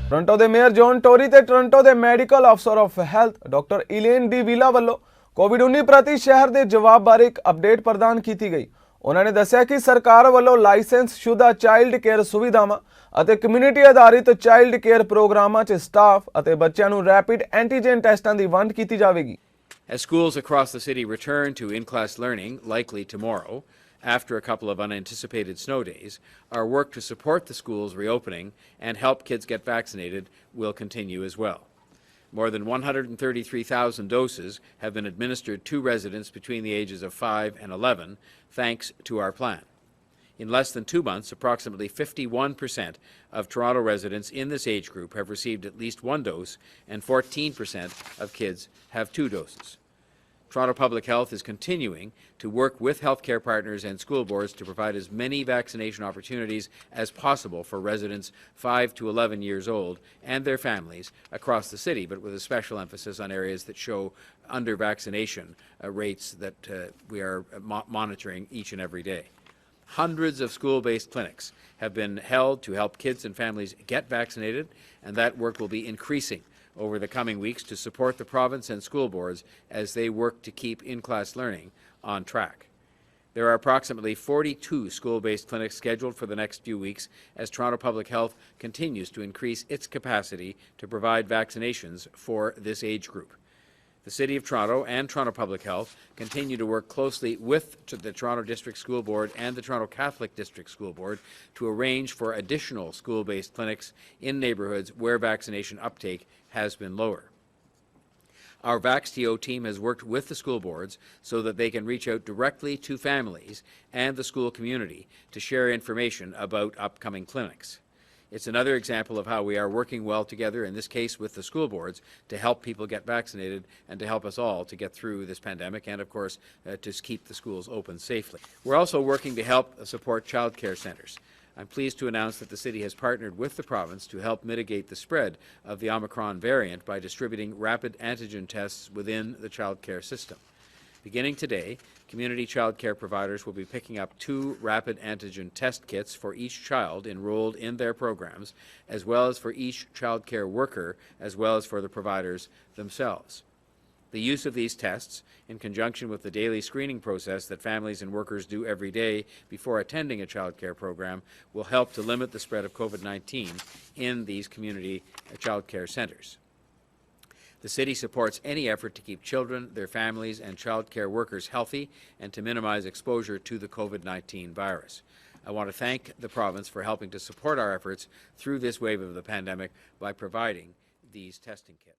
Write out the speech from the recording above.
Toronto ਦੇ mayor John Tory ਤੇ Toronto ਦੇ ਮੈਡੀਕਲ ਅਫਸਰ of health doctor Eileen de Villa ਵੱਲੋਂ कोविड-19 प्रति शहर के जवाब बारे एक अपडेट प्रदान की गई। उन्होंने दस्सिया कि सरकार वालों लाइसेंसशुदा चाइल्ड केयर सुविधावां अते कम्यूनिटी आधारित चाइल्ड केयर प्रोग्रामां च स्टाफ अते बच्चों नूं रैपिड एंटीजन टेस्टां दी वंड की जाएगी। As schools across the city return to in-class learning, likely tomorrow, after a couple of unanticipated snow days, our work to support the schools reopening and help kids get vaccinated will continue as well. More than 133,000 doses have been administered to residents between the ages of 5 and 11, thanks to our plan. In less than 2 months, approximately 51% of Toronto residents in this age group have received at least one dose, and 14% of kids have 2 doses. Toronto Public Health is continuing to work with healthcare partners and school boards to provide as many vaccination opportunities as possible for residents 5 to 11 years old and their families across the city, but with a special emphasis on areas that show under-vaccination rates that we are monitoring each and every day. Hundreds of school-based clinics have been held to help kids and families get vaccinated, and that work will be increasing over the coming weeks to support the province and school boards as they work to keep in-class learning on track. There are approximately 42 school-based clinics scheduled for the next few weeks as Toronto Public Health continues to increase its capacity to provide vaccinations for this age group. The City of Toronto and Toronto Public Health continue to work closely with the Toronto District School Board and the Toronto Catholic District School Board to arrange for additional school-based clinics in neighbourhoods where vaccination uptake has been lower. Our VaxTO team has worked with the school boards so that they can reach out directly to families and the school community to share information about upcoming clinics. It's another example of how we are working well together, in this case with the school boards, to help people get vaccinated and to help us all to get through this pandemic and, of course, to keep the schools open safely. We're also working to help support childcare centres. I'm pleased to announce that the City has partnered with the province to help mitigate the spread of the Omicron variant by distributing rapid antigen tests within the childcare system. Beginning today, community childcare providers will be picking up 2 rapid antigen test kits for each child enrolled in their programs, as well as for each childcare worker, as well as for the providers themselves. The use of these tests, in conjunction with the daily screening process that families and workers do every day before attending a childcare program, will help to limit the spread of COVID-19 in these community childcare centres. The City supports any effort to keep children, their families, and childcare workers healthy and to minimize exposure to the COVID-19 virus. I want to thank the province for helping to support our efforts through this wave of the pandemic by providing these testing kits.